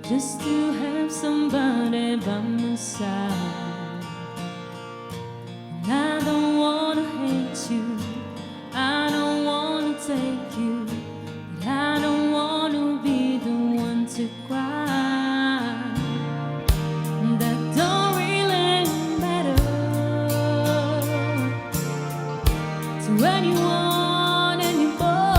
just to have somebody by my side. And I don't wanna hate you, I don't wanna take you, but I don't wanna be the one to cry. That don't really matter to anyone anymore.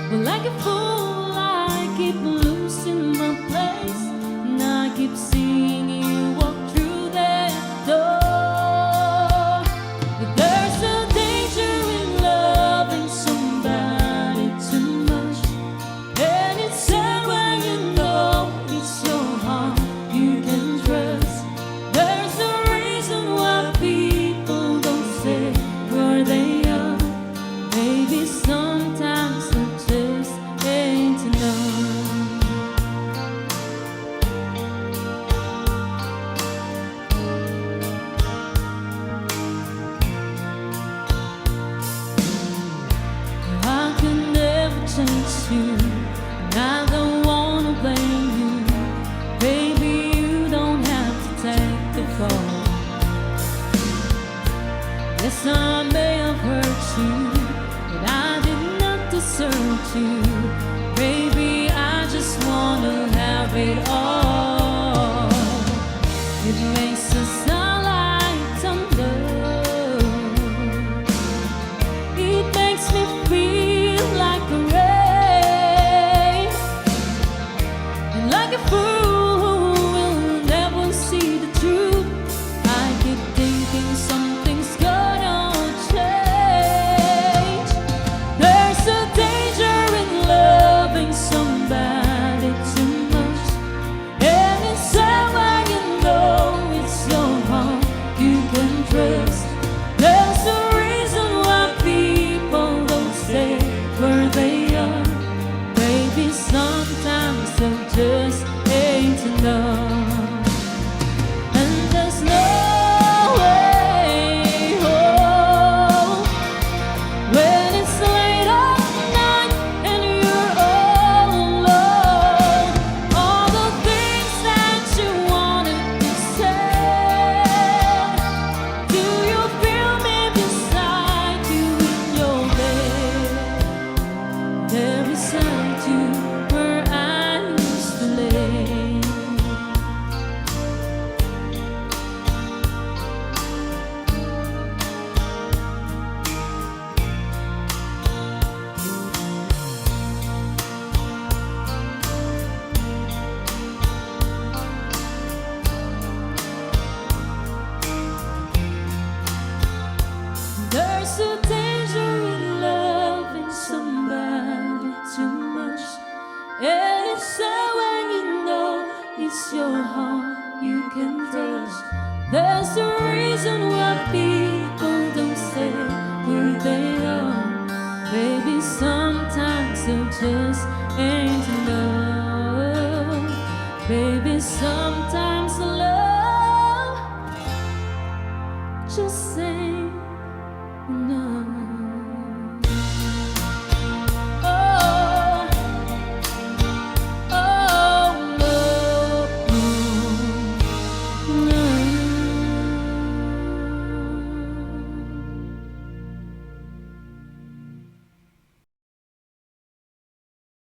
But like a fool, I keep losing my place, and I keep seeing you walk through that door. But there's a danger in loving somebody too much, and it's sad when you know it's so hard you can trust. There's a reason why people don't say where they are. Maybe sometimes I just ain't enough. I could never change you, and I don't wanna blame you. Baby, you don't have to take the fall. Yes, I may have hurt you, but I did not deserve you. Baby, I just wanna have it all. It makes us sound like thunder. It makes me feel like a rain, and like a fool who will never see the truth. I keep thinking something's gonna change. There's a danger in loving somebody too much, and it's sad when you know it's so hard you can trust. There's a reason why people don't say where they are. Maybe sometimes I just ain't enough. And there's no way home when it's late at night and you're all alone. All the things that you wanted to say. Do you feel me beside you in your bed? There beside you where I used to lay. There's a danger in loving somebody too much, and it's sad when you know it's your heart you can trust. There's a reason why people don't say where they are. Baby, sometimes it just ain't enough. Baby, sometimes love just ain't enough.